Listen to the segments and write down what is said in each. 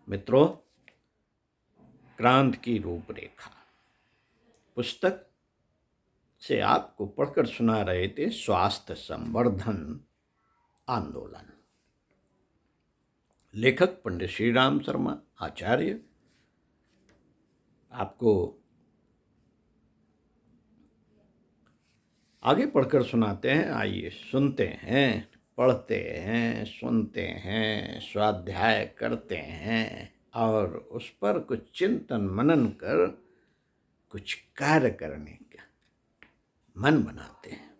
मित्रों, क्रांति की रूपरेखा पुस्तक से आपको पढ़कर सुना रहे थे स्वास्थ्य संवर्धन आंदोलन। लेखक पंडित श्री राम शर्मा आचार्य आपको आगे पढ़कर सुनाते हैं। आइए सुनते हैं, पढ़ते हैं, सुनते हैं, स्वाध्याय करते हैं और उस पर कुछ चिंतन मनन कर कुछ कार्य करने का मन बनाते हैं।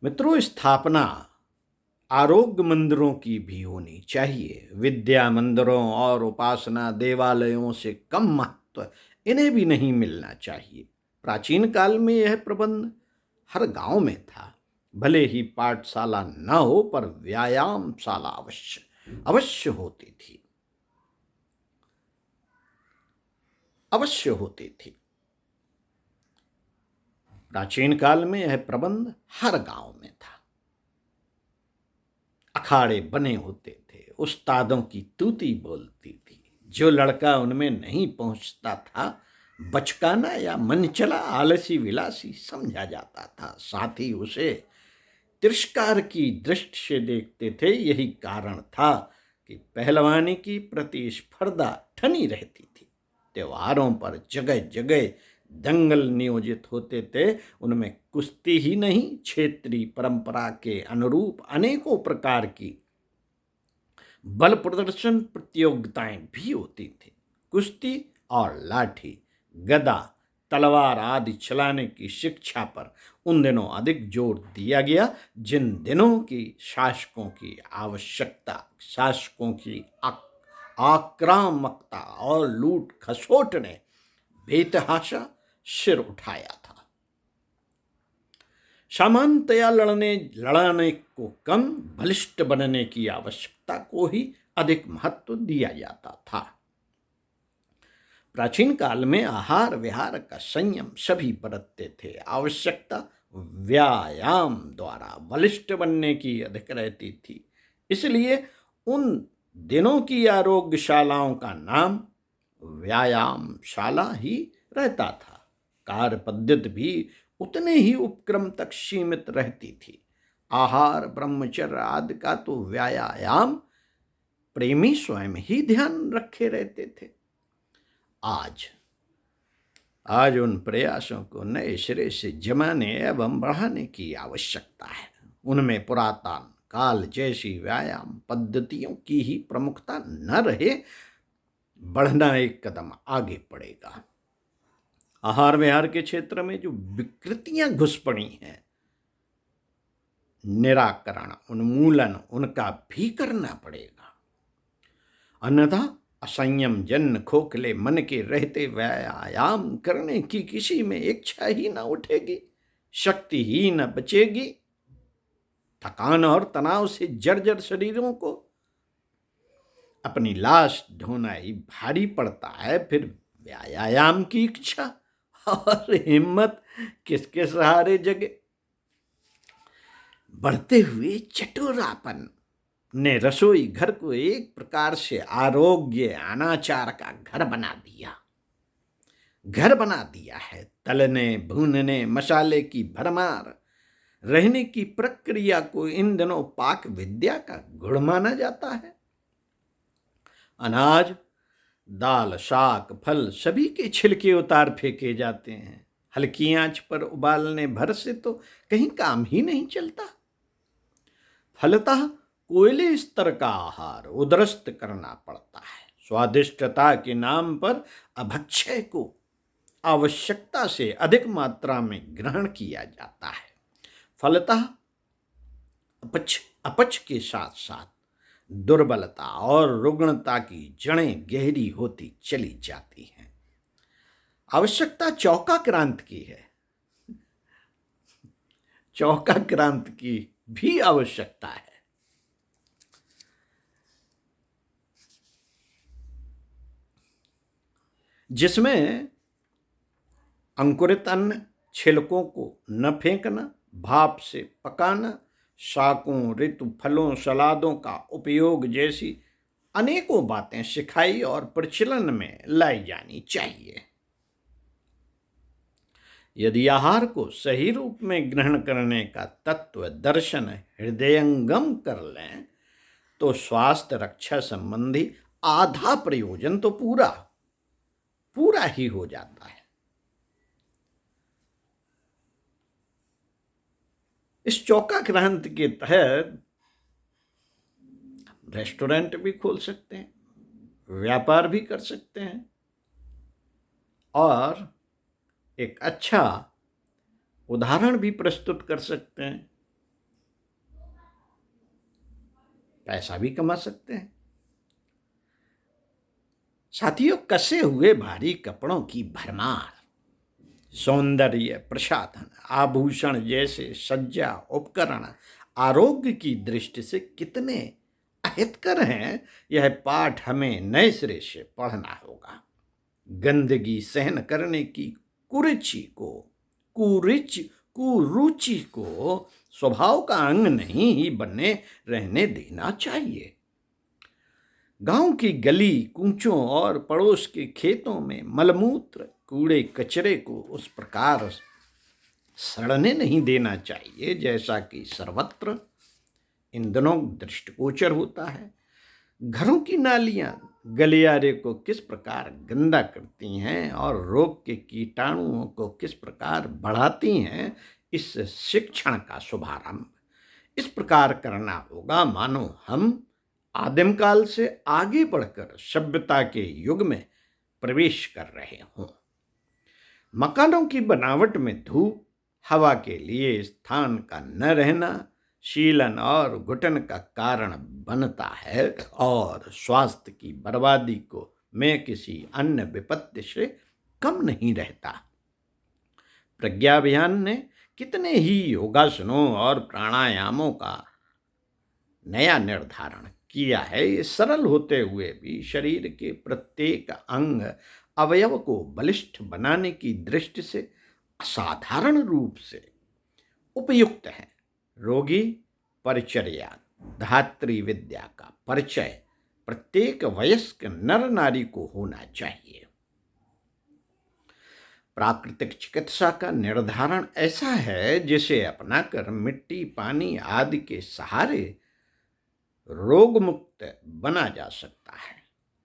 मित्रों, स्थापना आरोग्य मंदिरों की भी होनी चाहिए। विद्या मंदिरों और उपासना देवालयों से कम महत्व इन्हें भी नहीं मिलना चाहिए। प्राचीन काल में यह प्रबंध हर गांव में था। भले ही पाठशाला न हो, पर व्यायामशाला अवश्य होती थी। प्राचीन काल में यह प्रबंध हर गांव में था। अखाड़े बने होते थे, उस्तादों की तूती बोलती थी। जो लड़का उनमें नहीं पहुंचता था, बचकाना या मनचला आलसी विलासी समझा जाता था। साथ ही उसे तिरस्कार की दृष्टि से देखते थे। यही कारण था कि पहलवानी की प्रतिस्पर्धा ठनी रहती थी। त्योहारों पर जगह जगह दंगल नियोजित होते थे। उनमें कुश्ती ही नहीं, क्षेत्रीय परंपरा के अनुरूप अनेकों प्रकार की बल प्रदर्शन प्रतियोगिताएं भी होती थी। कुश्ती और लाठी, गदा, तलवार आदि चलाने की शिक्षा पर उन दिनों अधिक जोर दिया गया। जिन दिनों की शासकों की आक्रामकता और लूट खसोट ने बेतहाशा सिर उठाया था। सामान्यतया लड़ाने को कम, बलिष्ठ बनने की आवश्यकता को ही अधिक महत्व दिया जाता था। प्राचीन काल में आहार विहार का संयम सभी बरतते थे। आवश्यकता व्यायाम द्वारा बलिष्ठ बनने की अधिक रहती थी। इसलिए उन दिनों की आरोग्यशालाओं का नाम व्यायामशाला ही रहता था। कार्य पद्धति भी उतने ही उपक्रम तक सीमित रहती थी। आहार, ब्रह्मचर्य आदि का तो व्यायाम प्रेमी स्वयं ही ध्यान रखे रहते थे। आज उन प्रयासों को नए सिरे से जमाने एवं बढ़ाने की आवश्यकता है। उनमें पुरातन काल जैसी व्यायाम पद्धतियों की ही प्रमुखता न रहे, बढ़ना एक कदम आगे पड़ेगा। आहार विहार के क्षेत्र में जो विकृतियां घुस पड़ी हैं, निराकरण, उन्मूलन उनका भी करना पड़ेगा। अन्यथा असंयम जन खोखले मन के रहते व्यायाम करने की किसी में इच्छा ही न उठेगी, शक्ति ही न बचेगी। थकान और तनाव से जर्जर शरीरों को अपनी लाश ढोना ही भारी पड़ता है। फिर व्यायाम की इच्छा और हिम्मत किसके सहारे जगे? बढ़ते हुए चटोरापन ने रसोई घर को एक प्रकार से आरोग्य अनाचार का घर बना दिया है। तलने भूनने, मसाले की भरमार रहने की प्रक्रिया को इन दिनों पाक विद्या का गुण माना जाता है। अनाज, दाल, शाक, फल सभी के छिलके उतार फेंके जाते हैं। हल्की आंच पर उबालने भर से तो कहीं काम ही नहीं चलता। फलतः कोयले स्तर का आहार उदरस्त करना पड़ता है। स्वादिष्टता के नाम पर अभक्षय को आवश्यकता से अधिक मात्रा में ग्रहण किया जाता है। फलतः अपच के साथ साथ दुर्बलता और रुग्णता की जड़ें गहरी होती चली जाती हैं। आवश्यकता चौका क्रांति की है। चौका क्रांति की भी आवश्यकता है, जिसमें अंकुरित अन्न, छिलकों को न फेंकना, भाप से पकाना, शाकों, ऋतु फलों, सलादों का उपयोग जैसी अनेकों बातें सिखाई और प्रचलन में लाई जानी चाहिए। यदि आहार को सही रूप में ग्रहण करने का तत्व दर्शन हृदयंगम कर लें तो स्वास्थ्य रक्षा संबंधी आधा प्रयोजन तो पूरा पूरा ही हो जाता है। इस चौका क्रांति के तहत रेस्टोरेंट भी खोल सकते हैं, व्यापार भी कर सकते हैं और एक अच्छा उदाहरण भी प्रस्तुत कर सकते हैं, पैसा भी कमा सकते हैं। साथियों, कसे हुए भारी कपड़ों की भरमार, सौंदर्य प्रसाधन, आभूषण जैसे सज्जा उपकरण आरोग्य की दृष्टि से कितने अहितकर हैं, यह पाठ हमें नए सिरे से पढ़ना होगा। गंदगी सहन करने की कुरुचि को स्वभाव का अंग नहीं ही बने रहने देना चाहिए। गांव की गली कूचों और पड़ोस के खेतों में मलमूत्र कूड़े कचरे को उस प्रकार सड़ने नहीं देना चाहिए जैसा कि सर्वत्र इन दिनों दृष्टिगोचर होता है। घरों की नालियां गलियारे को किस प्रकार गंदा करती हैं और रोग के कीटाणुओं को किस प्रकार बढ़ाती हैं, इस शिक्षण का शुभारंभ इस प्रकार करना होगा मानो हम आदिम काल से आगे बढ़कर सभ्यता के युग में प्रवेश कर रहे हों। मकानों की बनावट में धूप, हवा के लिए स्थान का न रहना शीलन और घुटन का कारण बनता है और स्वास्थ्य की बर्बादी को मैं किसी अन्य विपत्ति से कम नहीं रहता। प्रज्ञा अभियान ने कितने ही योगासनों और प्राणायामों का नया निर्धारण किया है। ये सरल होते हुए भी शरीर के प्रत्येक अंग अवयव को बलिष्ठ बनाने की दृष्टि से असाधारण रूप से उपयुक्त है। रोगी परिचर्या धात्री विद्या का परिचय प्रत्येक वयस्क नर नारी को होना चाहिए। प्राकृतिक चिकित्सा का निर्धारण ऐसा है जिसे अपनाकर मिट्टी, पानी आदि के सहारे रोग मुक्त बना जा सकता है।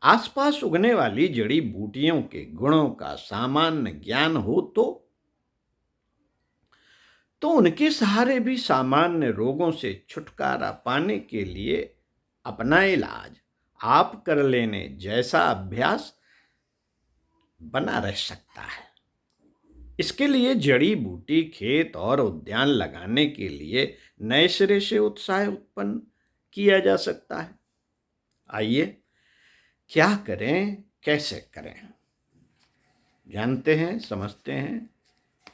आसपास उगने वाली जड़ी बूटियों के गुणों का सामान्य ज्ञान हो तो उनके सहारे भी सामान्य रोगों से छुटकारा पाने के लिए अपना इलाज आप कर लेने जैसा अभ्यास बना रह सकता है। इसके लिए जड़ी बूटी खेत और उद्यान लगाने के लिए नए सिरे से उत्साह उत्पन्न किया जा सकता है। आइए क्या करें, कैसे करें, जानते हैं, समझते हैं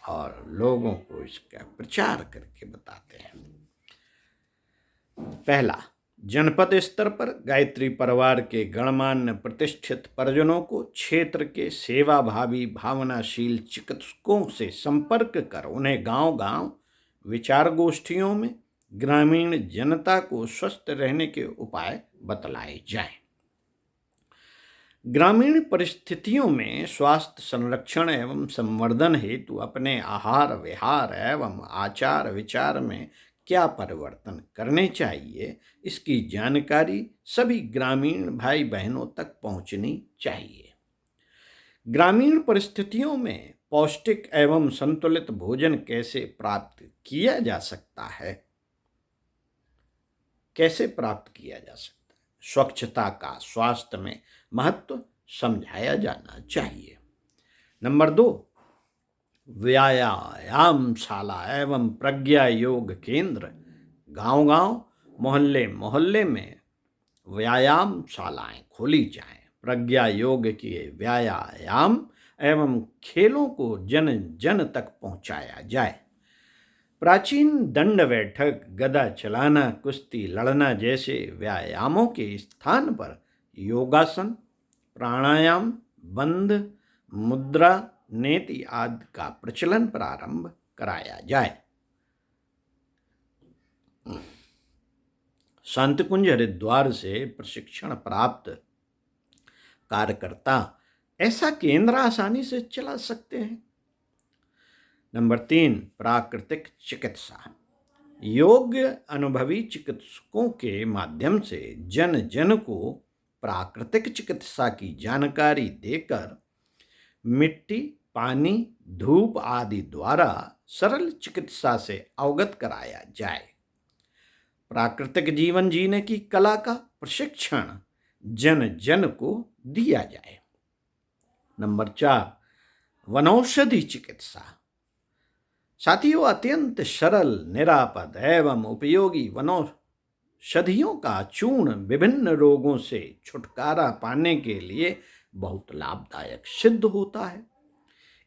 और लोगों को इसका प्रचार करके बताते हैं। पहला, जनपद स्तर पर गायत्री परिवार के गणमान्य प्रतिष्ठित परिजनों को क्षेत्र के सेवाभावी भावनाशील चिकित्सकों से संपर्क कर उन्हें गांव-गांव विचार गोष्ठियों में ग्रामीण जनता को स्वस्थ रहने के उपाय बतलाए जाएं। ग्रामीण परिस्थितियों में स्वास्थ्य संरक्षण एवं संवर्धन हेतु अपने आहार विहार एवं आचार विचार में क्या परिवर्तन करने चाहिए, इसकी जानकारी सभी ग्रामीण भाई बहनों तक पहुंचनी चाहिए। ग्रामीण परिस्थितियों में पौष्टिक एवं संतुलित भोजन कैसे प्राप्त किया जा सकता है, कैसे प्राप्त किया जा सकता है, स्वच्छता का स्वास्थ्य में महत्व समझाया जाना चाहिए। नंबर 2, व्यायामशाला एवं प्रज्ञा योग केंद्र गांव-गांव, मोहल्ले-मोहल्ले में व्यायामशालाएं खोली जाएं। प्रज्ञा योग के व्यायाम एवं खेलों को जन जन तक पहुंचाया जाए। प्राचीन दंड बैठक, गदा चलाना, कुश्ती लड़ना जैसे व्यायामों के स्थान पर योगासन, प्राणायाम, बंध मुद्रा, नेति आदि का प्रचलन प्रारंभ कराया जाए। शांतिकुंज हरिद्वार से प्रशिक्षण प्राप्त कार्यकर्ता ऐसा केंद्र आसानी से चला सकते हैं। नंबर 3, प्राकृतिक चिकित्सा। योग्य अनुभवी चिकित्सकों के माध्यम से जन जन को प्राकृतिक चिकित्सा की जानकारी देकर मिट्टी, पानी, धूप आदि द्वारा सरल चिकित्सा से अवगत कराया जाए। प्राकृतिक जीवन जीने की कला का प्रशिक्षण जन जन को दिया जाए। नंबर 4, वनौषधि चिकित्सा। साथियों, अत्यंत सरल, निरापद एवं उपयोगी वनौषधियों का चूर्ण विभिन्न रोगों से छुटकारा पाने के लिए बहुत लाभदायक सिद्ध होता है।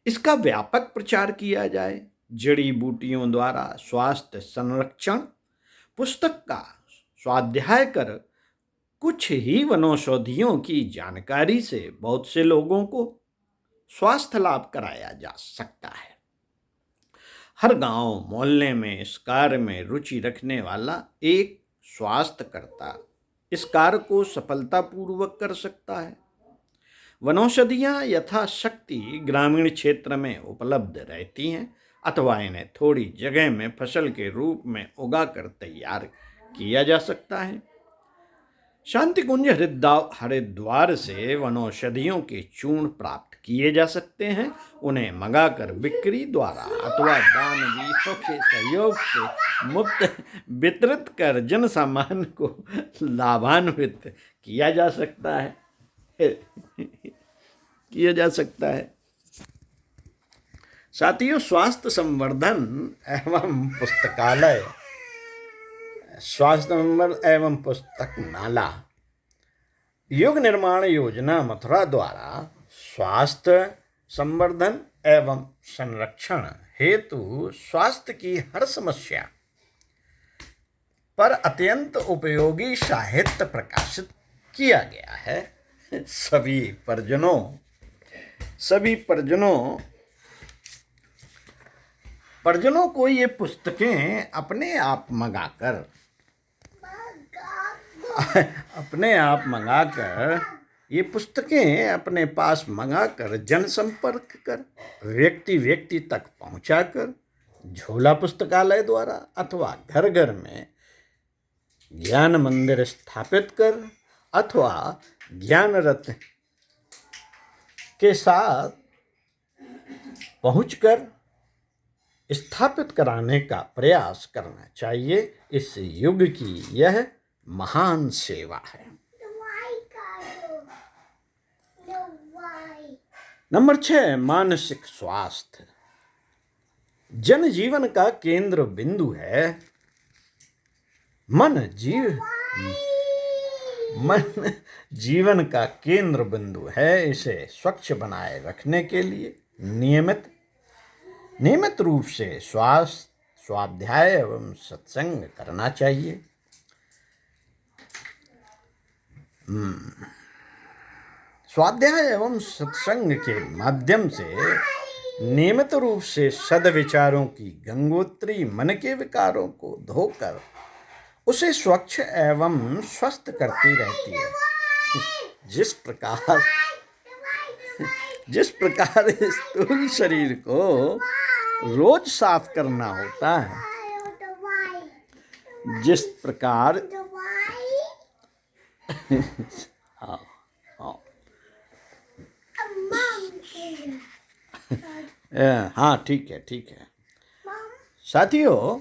इसका व्यापक प्रचार किया जाए। जड़ी बूटियों द्वारा स्वास्थ्य संरक्षण पुस्तक का स्वाध्याय कर कुछ ही वनौषधियों की जानकारी से बहुत से लोगों को स्वास्थ्य लाभ कराया जा सकता है। हर गांव मोहल्ले में इस कार्य में रुचि रखने वाला एक स्वास्थ्यकर्ता इस कार्य को सफलतापूर्वक कर सकता है। वनौषधियां यथाशक्ति ग्रामीण क्षेत्र में उपलब्ध रहती हैं अथवा इन्हें थोड़ी जगह में फसल के रूप में उगाकर तैयार किया जा सकता है। शांतिकुंज हरिद्वार से वनौषधियों के चूर्ण प्राप्त किए जा सकते हैं। उन्हें मंगाकर बिक्री द्वारा अथवा दानवीरों के सहयोग से मुफ्त वितरित कर जन सामान्य को लाभान्वित किया जा सकता है। साथियों, स्वास्थ्य संवर्धन एवं पुस्तकालय, स्वास्थ्य एवं पुस्तकमाला युग निर्माण योजना मथुरा द्वारा स्वास्थ्य संवर्धन एवं संरक्षण हेतु स्वास्थ्य की हर समस्या पर अत्यंत उपयोगी साहित्य प्रकाशित किया गया है। सभी परिजनों को ये पुस्तकें अपने आप मंगाकर ये पुस्तकें अपने पास मंगाकर जनसंपर्क कर व्यक्ति व्यक्ति तक पहुंचाकर झोला पुस्तकालय द्वारा अथवा घर घर में ज्ञान मंदिर स्थापित कर अथवा ज्ञान रथ के साथ पहुंचकर स्थापित कराने का प्रयास करना चाहिए। इस युग की यह महान सेवा है। नंबर 6, मानसिक स्वास्थ्य जनजीवन का केंद्र बिंदु है। मन जीवन का केंद्र बिंदु है। इसे स्वच्छ बनाए रखने के लिए नियमित रूप से स्वाध्याय एवं सत्संग करना चाहिए। स्वाध्याय एवं सत्संग के माध्यम से नियमित रूप से सद्विचारों की गंगोत्री मन के विकारों को धोकर उसे स्वच्छ एवं स्वस्थ करती रहती है। जिस प्रकार स्थूल शरीर को रोज साफ करना होता है, जिस प्रकार हाँ ठीक है साथियों,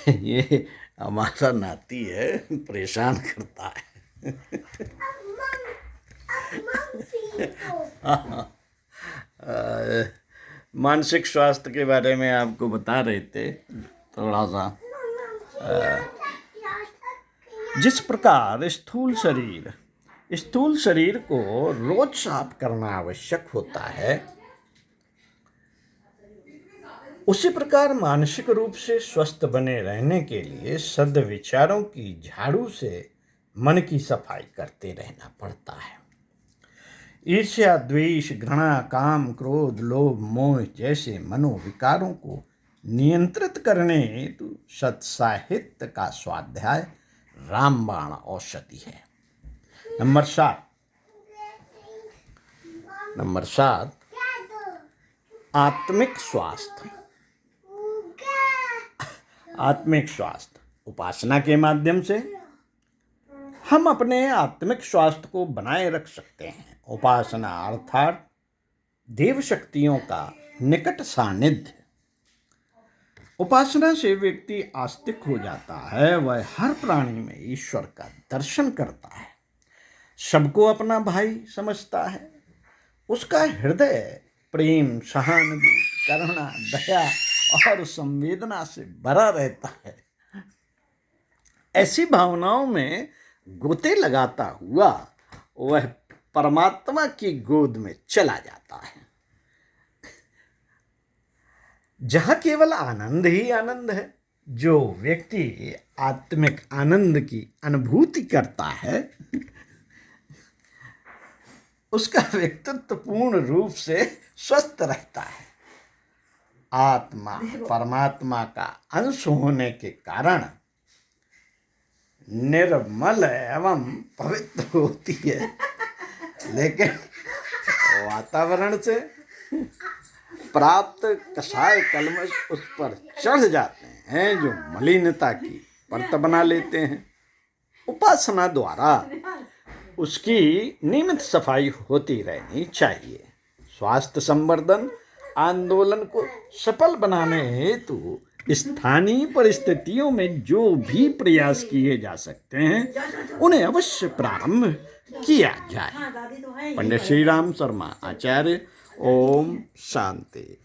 ये हमारा नाती है, परेशान करता है। मानसिक स्वास्थ्य के बारे में आपको बता रहे थे थोड़ा सा। जिस प्रकार स्थूल शरीर को रोज साफ करना आवश्यक होता है, उसी प्रकार मानसिक रूप से स्वस्थ बने रहने के लिए सद्विचारों की झाड़ू से मन की सफाई करते रहना पड़ता है। ईर्ष्या, द्वेष, घृणा, काम, क्रोध, लोभ, मोह जैसे मनोविकारों को नियंत्रित करने हेतु सत्साहित्य का स्वाध्याय रामबाण औषधि है। नंबर 7 आत्मिक स्वास्थ्य। आत्मिक स्वास्थ्य उपासना के माध्यम से हम अपने आत्मिक स्वास्थ्य को बनाए रख सकते हैं। उपासना अर्थात देव शक्तियों का निकट सानिध्य। उपासना से व्यक्ति आस्तिक हो जाता है, वह हर प्राणी में ईश्वर का दर्शन करता है, सबको अपना भाई समझता है, उसका हृदय प्रेम, सहानुभूति, करुणा, दया और संवेदना से भरा रहता है। ऐसी भावनाओं में गोते लगाता हुआ वह परमात्मा की गोद में चला जाता है, जहां केवल आनंद ही आनंद है। जो व्यक्ति आत्मिक आनंद की अनुभूति करता है उसका व्यक्तित्व पूर्ण रूप से स्वस्थ रहता है। आत्मा परमात्मा का अंश होने के कारण निर्मल एवं पवित्र होती है, लेकिन वातावरण से प्राप्त कसाय कलमश उस पर चढ़ जाते हैं, जो मलिनता की परत बना लेते हैं। उपासना द्वारा उसकी नियमित सफाई होती रहनी चाहिए। स्वास्थ्य संवर्धन आंदोलन को सफल बनाने हेतु स्थानीय परिस्थितियों में जो भी प्रयास किए जा सकते हैं उन्हें अवश्य प्रारंभ किया जाए। पंडित श्री राम शर्मा आचार्य। ओम शांति।